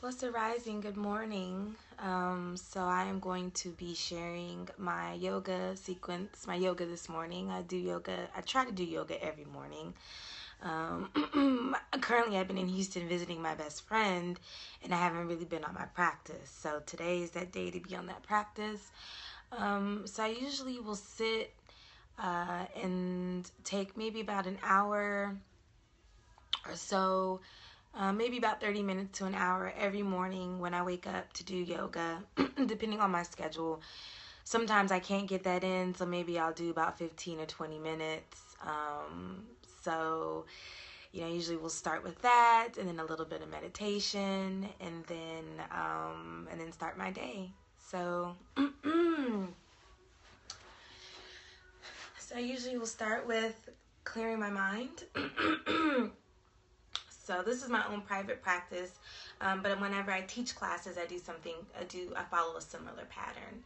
Blessed Rising, good morning. So I am going to be sharing my yoga sequence, my yoga this morning. I try to do yoga every morning. Currently I've been in Houston visiting my best friend, and I haven't really been on my practice. So today is that day to be on that practice. So I usually will sit and take maybe about an hour or so, maybe about 30 minutes to an hour every morning when I wake up to do yoga, depending on my schedule. Sometimes I can't get that in, so maybe I'll do about 15 or 20 minutes. So, usually we'll start with that, and then a little bit of meditation, and then start my day. So, so I usually will start with clearing my mind. So this is my own private practice, but whenever I teach classes, I follow a similar pattern.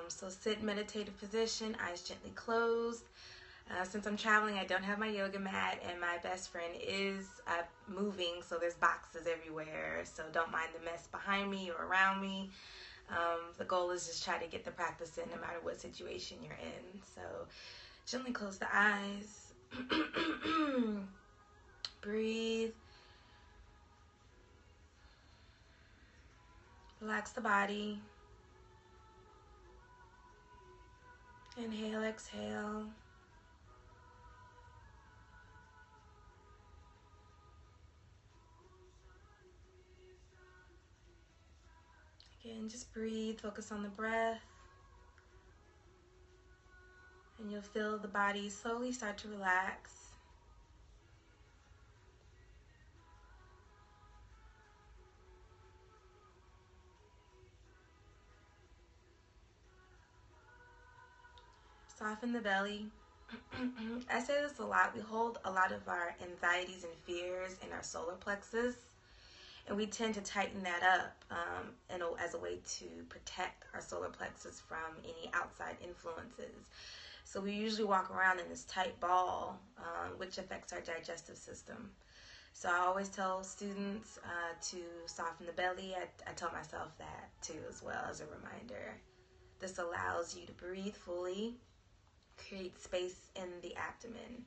So sit meditative position, eyes gently closed. Since I'm traveling, I don't have my yoga mat, and my best friend is moving, so there's boxes everywhere. So don't mind the mess behind me or around me. The goal is just try to get the practice in no matter what situation you're in. So gently close the eyes. Breathe. Relax the body. Inhale, exhale. Again, just breathe, focus on the breath. And you'll feel the body slowly start to relax. Soften the belly. I say this a lot. We hold a lot of our anxieties and fears in our solar plexus, and we tend to tighten that up as a way to protect our solar plexus from any outside influences. So we usually walk around in this tight ball, which affects our digestive system. So I always tell students to soften the belly. I tell myself that too as well as a reminder. This allows you to breathe fully, create space in the abdomen.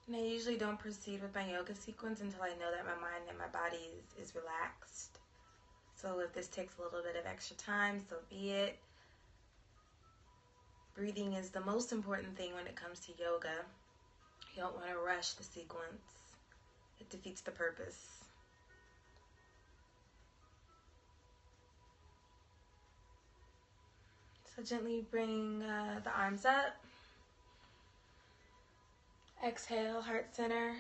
And I usually don't proceed with my yoga sequence until I know that my mind and my body is relaxed. So if this takes a little bit of extra time, so be it. Breathing is the most important thing when it comes to yoga. You don't want to rush the sequence. It defeats the purpose. So gently bring the arms up. Exhale, heart center.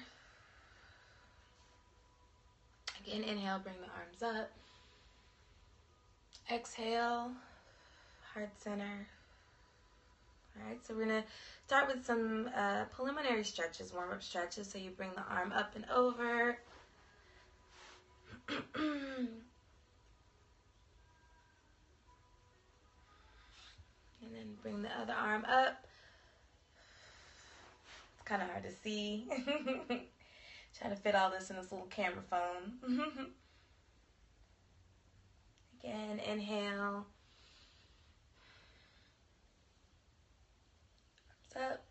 Again, inhale, bring the arms up. Exhale, heart center. All right, so we're going to start with some preliminary stretches, warm-up stretches. So you bring the arm up and over. And then bring the other arm up. It's kind of hard to see. Trying to fit all this in this little camera phone. Again, inhale. Up.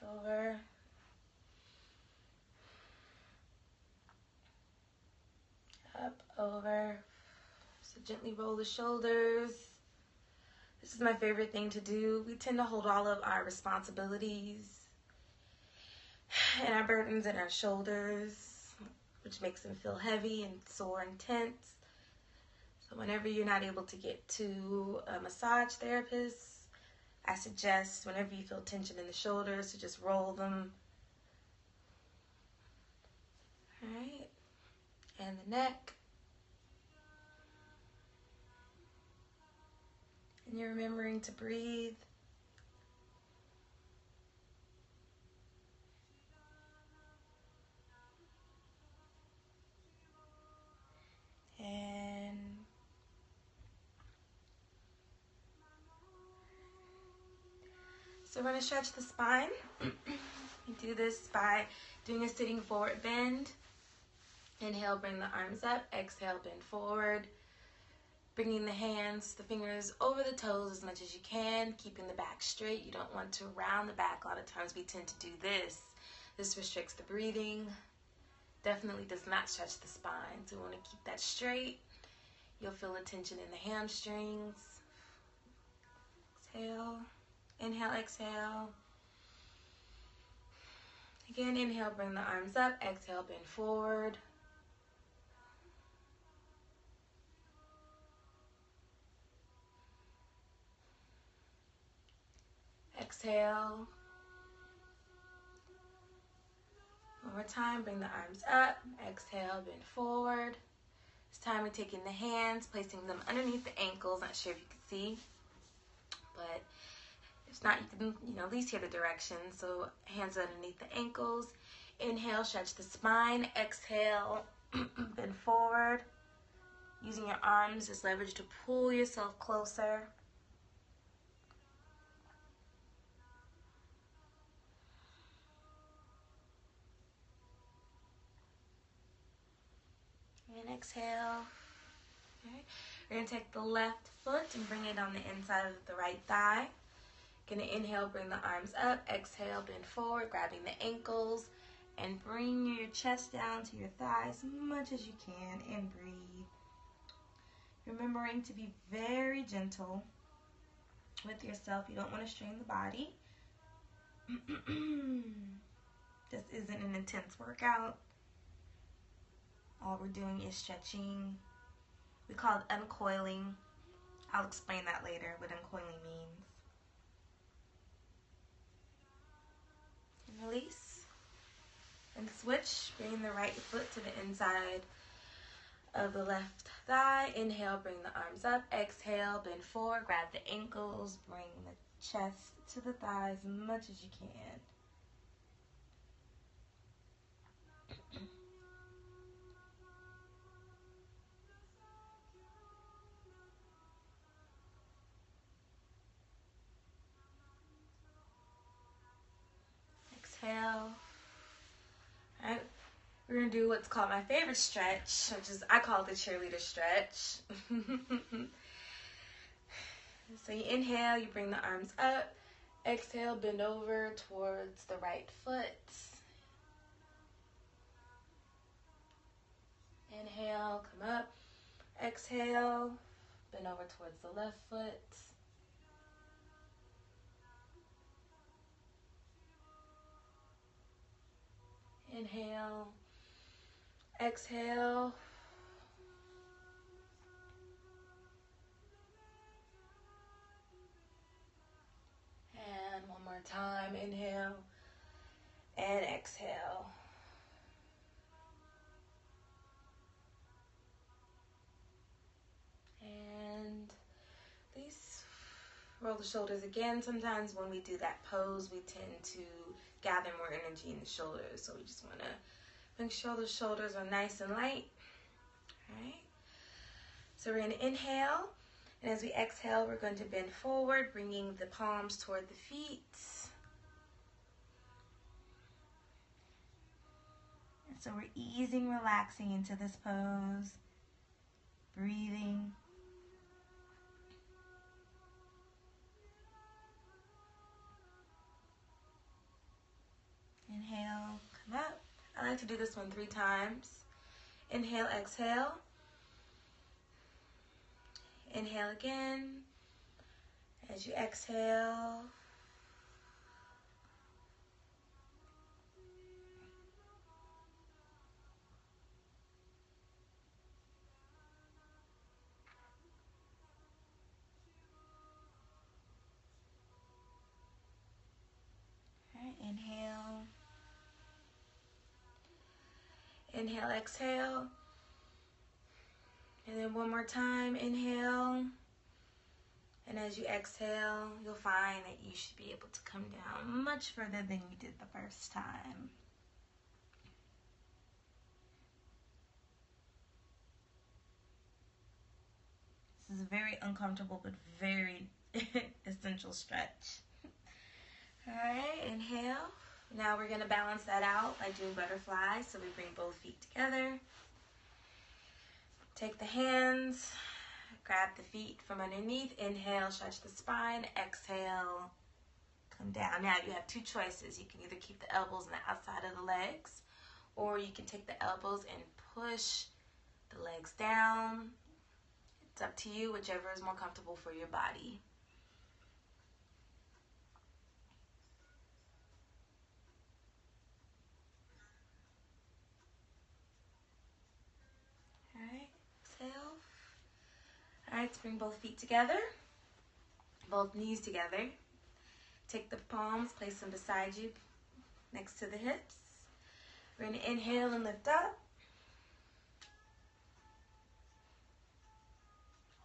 Over. Up, over. So gently roll the shoulders. This is my favorite thing to do. We tend to hold all of our responsibilities and our burdens in our shoulders, which makes them feel heavy and sore and tense. So whenever you're not able to get to a massage therapist, I suggest whenever you feel tension in the shoulders to just roll them Alright. And the neck. And you're remembering to breathe. And so we're going to stretch the spine. You do this by doing a sitting forward bend. Inhale, bring the arms up. Exhale, bend forward. Bringing the hands, the fingers over the toes as much as you can, keeping the back straight. You don't want to round the back. A lot of times we tend to do this. This restricts the breathing. Definitely does not stretch the spine. So we want to keep that straight. You'll feel a tension in the hamstrings. Exhale. Inhale, exhale. Again, inhale, bring the arms up. Exhale, bend forward. Exhale. One more time, bring the arms up. Exhale, bend forward. This time we're taking the hands, placing them underneath the ankles. Not sure if you can see, but if not, you can at least hear the direction. So hands underneath the ankles. Inhale, stretch the spine. Exhale, bend forward. Using your arms as leverage to pull yourself closer. And exhale. Okay. We're going to take the left foot and bring it on the inside of the right thigh. Going to inhale, bring the arms up. Exhale, bend forward, grabbing the ankles. And bring your chest down to your thighs as much as you can and breathe. Remembering to be very gentle with yourself. You don't want to strain the body. This isn't an intense workout. All we're doing is stretching. We call it uncoiling. I'll explain that later, what uncoiling means. And release. And switch. Bring the right foot to the inside of the left thigh. Inhale, bring the arms up. Exhale, bend forward. Grab the ankles. Bring the chest to the thighs as much as you can. Exhale. All right. We're going to do what's called my favorite stretch, which is, I call it the cheerleader stretch. So you inhale, you bring the arms up. Exhale, bend over towards the right foot. Inhale, come up. Exhale, bend over towards the left foot. Inhale, exhale. And one more time, inhale and exhale. And please roll the shoulders again. Sometimes when we do that pose, we tend to gather more energy in the shoulders. So we just want to make sure the shoulders are nice and light. All right. So we're going to inhale. And as we exhale, we're going to bend forward, bringing the palms toward the feet. And so we're easing, relaxing into this pose. Breathing. Inhale, come up. I like to do this one 3 times. Inhale, exhale. Inhale again. As you exhale. All right, inhale. Inhale, exhale. And then one more time, inhale. And as you exhale, you'll find that you should be able to come down much further than you did the first time. This is a very uncomfortable but very essential stretch. All right, inhale. Now we're gonna balance that out by doing butterfly. So we bring both feet together. Take the hands, grab the feet from underneath. Inhale, stretch the spine. Exhale, come down. Now you have two choices. You can either keep the elbows on the outside of the legs, or you can take the elbows and push the legs down. It's up to you, whichever is more comfortable for your body. All right, exhale. All right, let's bring both feet together, both knees together. Take the palms, place them beside you, next to the hips. We're gonna inhale and lift up.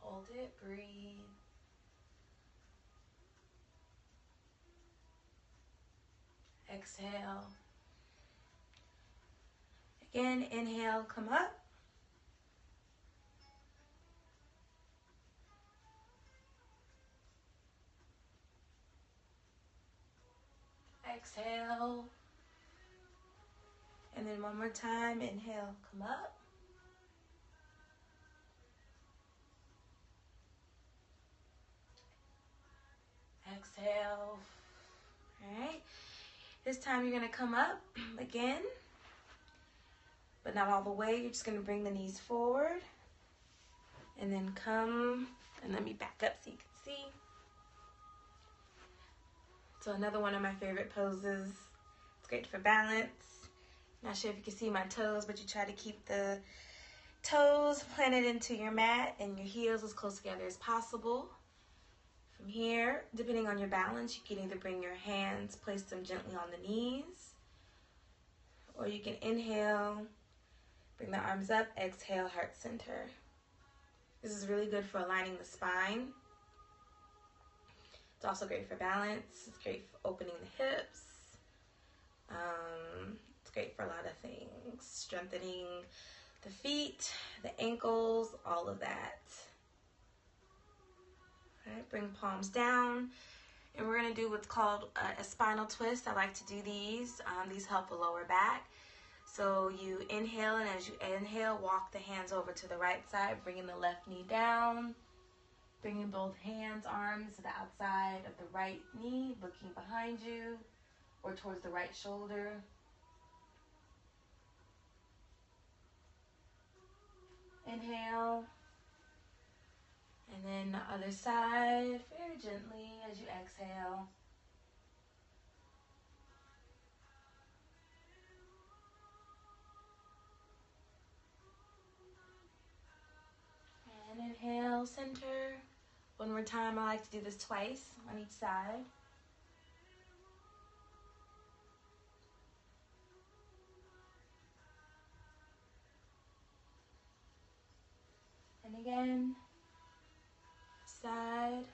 Hold it, breathe. Exhale. Again, inhale, come up. Exhale. And then one more time, inhale, come up. Exhale. All right. This time you're going to come up again, but not all the way. You're just going to bring the knees forward and then come, and let me back up so you can see. So another one of my favorite poses. It's great for balance. Not sure if you can see my toes, but you try to keep the toes planted into your mat and your heels as close together as possible. From here, depending on your balance, you can either bring your hands, place them gently on the knees, or you can inhale, bring the arms up, exhale, heart center. This is really good for aligning the spine. It's also great for balance. It's great for opening the hips. It's great for a lot of things. Strengthening the feet, the ankles, all of that. All right, bring palms down. And we're going to do what's called a spinal twist. I like to do these. These help the lower back. So you inhale, and as you inhale, walk the hands over to the right side, bringing the left knee down. Bringing both hands, arms to the outside of the right knee, looking behind you or towards the right shoulder. Inhale. And then the other side, very gently as you exhale. And inhale, center. One more time. I like to do this twice on each side. And again, side.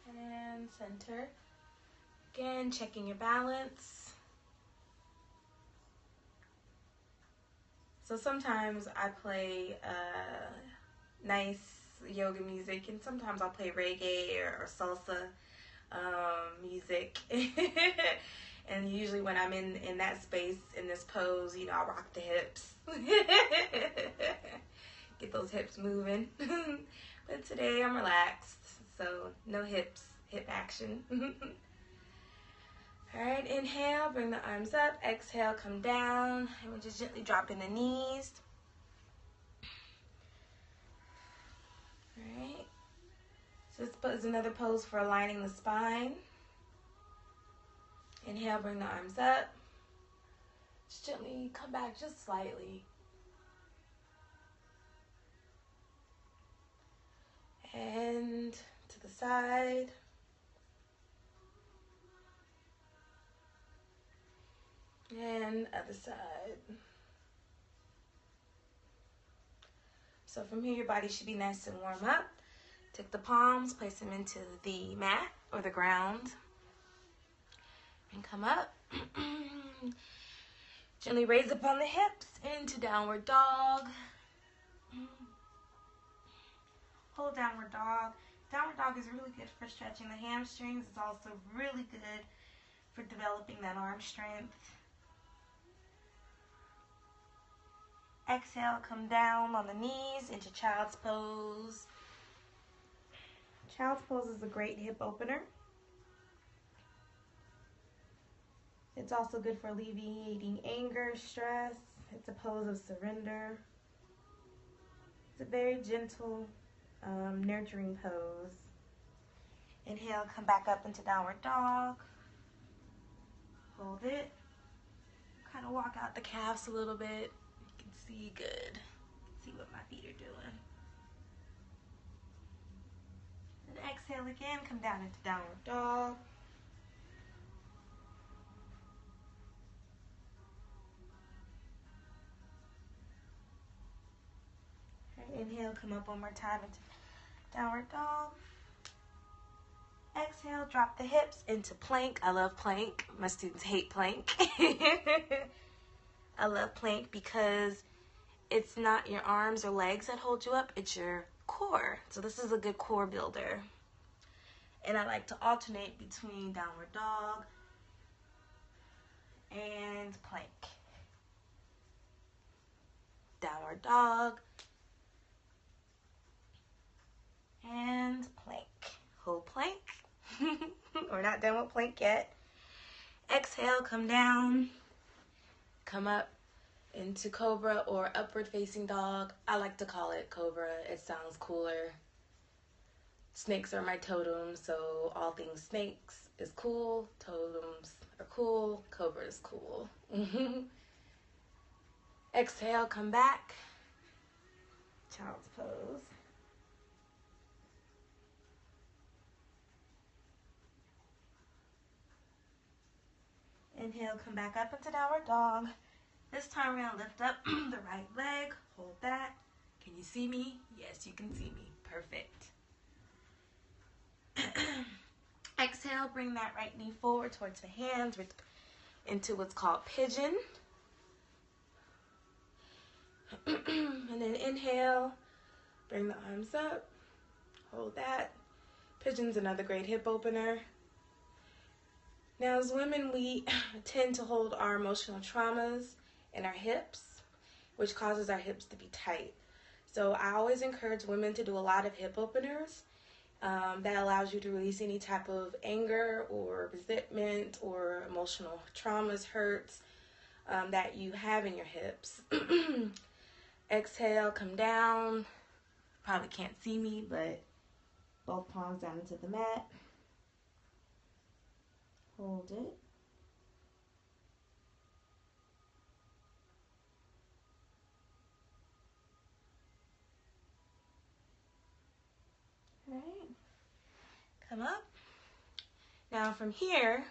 And center. Again, checking your balance. So sometimes I play nice yoga music, and sometimes I'll play reggae or salsa music. And usually when I'm in that space, in this pose, you know, I rock the hips. Get those hips moving. But today I'm relaxed, so no hip action. All right, inhale, bring the arms up. Exhale, come down. And we're just gently dropping the knees. All right. So this is another pose for aligning the spine. Inhale, bring the arms up. Just gently come back just slightly. And to the side. And other side. So from here, your body should be nice and warm up. Take the palms, place them into the mat or the ground. And come up. Gently raise up on the hips into downward dog. Hold downward dog. Downward dog is really good for stretching the hamstrings. It's also really good for developing that arm strength. Exhale, come down on the knees into child's pose. Child's pose is a great hip opener. It's also good for alleviating anger, stress. It's a pose of surrender. It's a very gentle, nurturing pose. Inhale, come back up into downward dog. Hold it. Kind of walk out the calves a little bit. You can see good. See what my feet are doing. And exhale again, come down into downward dog. Inhale, come up one more time into downward dog. Exhale, drop the hips into plank. I love plank. My students hate plank. I love plank because it's not your arms or legs that hold you up, it's your core. So this is a good core builder. And I like to alternate between downward dog and plank. Downward dog and plank. Hold plank. We're not done with plank yet. Exhale, come down. Come up into cobra or upward facing dog. I like to call it cobra. It sounds cooler. Snakes are my totem, so all things snakes is cool. Totems are cool. Cobra is cool. Exhale, come back. Child's pose. Inhale, come back up into downward dog. This time we're going to lift up the right leg. Hold that. Can you see me? Yes, you can see me. Perfect. Exhale, bring that right knee forward towards the hands into what's called pigeon. And then inhale, bring the arms up. Hold that. Pigeon's another great hip opener. Now, as women, we tend to hold our emotional traumas in our hips, which causes our hips to be tight. So I always encourage women to do a lot of hip openers. That allows you to release any type of anger or resentment or emotional traumas, hurts that you have in your hips. Exhale, come down. Probably can't see me, but both palms down into the mat. Hold it. All right. Come up. Now from here,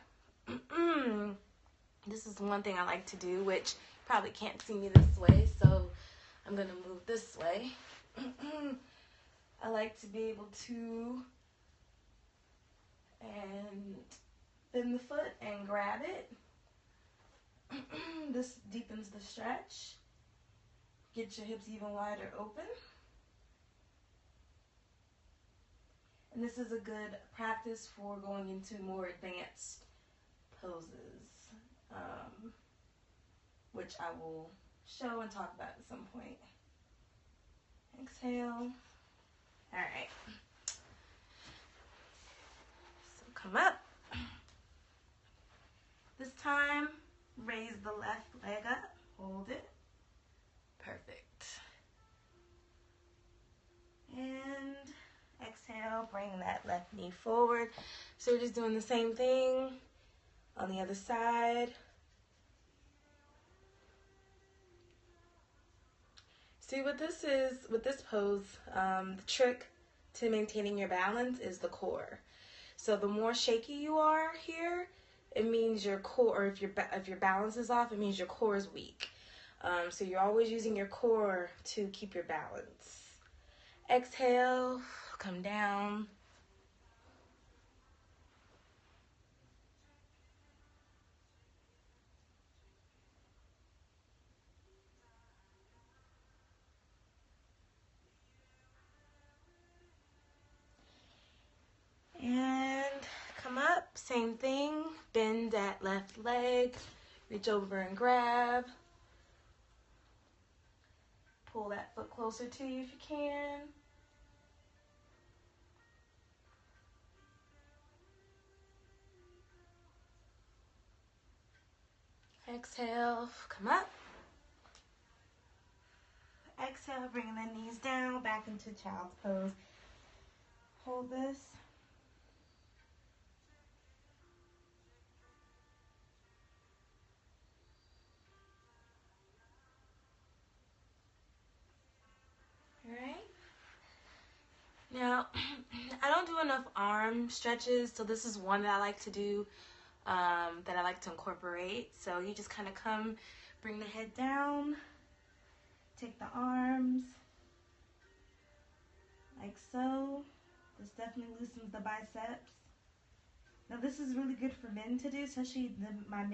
this is one thing I like to do, which you probably can't see me this way, so I'm going to move this way. I like to be able to bend the foot and grab it. This deepens the stretch. Get your hips even wider open. And this is a good practice for going into more advanced poses, which I will show and talk about at some point. Exhale. All right. So come up. This time, raise the left leg up. Hold it. Perfect. And exhale, bring that left knee forward. So we're just doing the same thing on the other side. See what this is, with this pose, the trick to maintaining your balance is the core. So the more shaky you are here, it means your core, or if your balance is off, it means your core is weak. So you're always using your core to keep your balance. Exhale, come down. And come up, same thing. Bend that left leg, reach over and grab. Pull that foot closer to you if you can. Exhale, come up. Exhale, bringing the knees down, back into child's pose. Hold this. All right. Now, I don't do enough arm stretches, so this is one that I like to do, that I like to incorporate. So you just kind of come, bring the head down, take the arms, like so. This definitely loosens the biceps. Now this is really good for men to do, especially my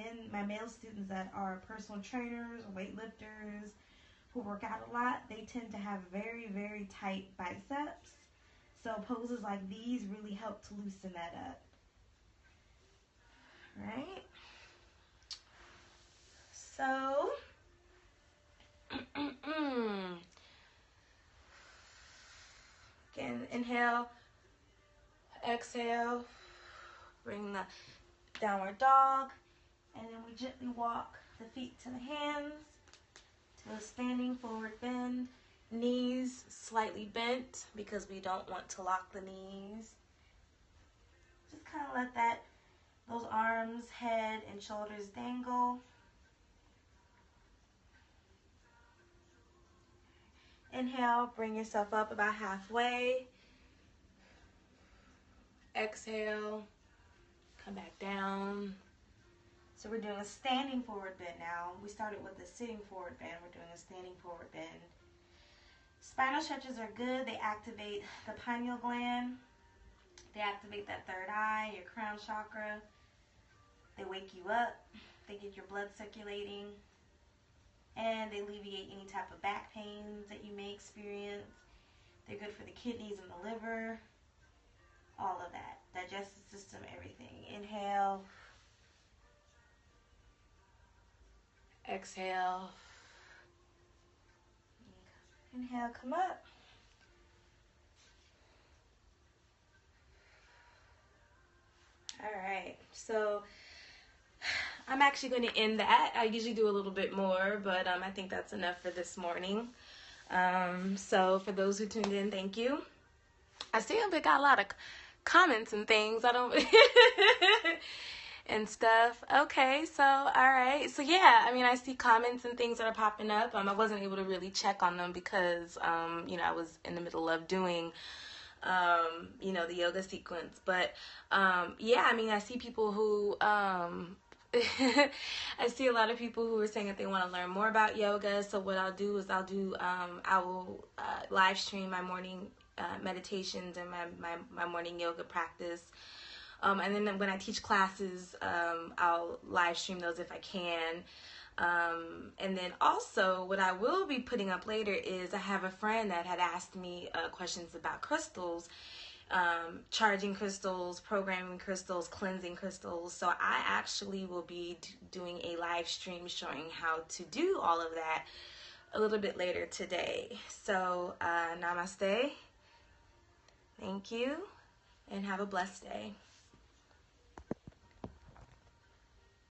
male students that are personal trainers or weightlifters who work out a lot. They tend to have very, very tight biceps. So poses like these really help to loosen that up. Right? So, again, inhale, exhale, bring the downward dog, and then we gently walk the feet to the hands, to a standing forward bend. Knees slightly bent because we don't want to lock the knees. Just kind of let those arms, head, and shoulders dangle. Inhale, bring yourself up about halfway. Exhale, come back down. So we're doing a standing forward bend now. We started with a sitting forward bend. We're doing a standing forward bend. Spinal stretches are good. They activate the pineal gland. They activate that third eye, your crown chakra. They wake you up. They get your blood circulating. And they alleviate any type of back pains that you may experience. They're good for the kidneys and the liver. All of that. Digestive system, everything. Inhale. Exhale. Inhale, come up. All right, so I'm actually going to end that. I usually do a little bit more, but I think that's enough for this morning. So for those who tuned in, thank you. I see I got a lot of comments and things. I don't and stuff. Okay, so all right. So yeah, I mean, I see comments and things that are popping up. I wasn't able to really check on them because I was in the middle of doing the yoga sequence. But yeah, I mean, I see people who I see a lot of people who are saying that they want to learn more about yoga. So what I'll do is I will live stream my morning meditations and my morning yoga practice. And then when I teach classes, I'll live stream those if I can. And then also what I will be putting up later is I have a friend that had asked me questions about crystals, charging crystals, programming crystals, cleansing crystals. So I actually will be doing a live stream showing how to do all of that a little bit later today. So namaste. Thank you and have a blessed day.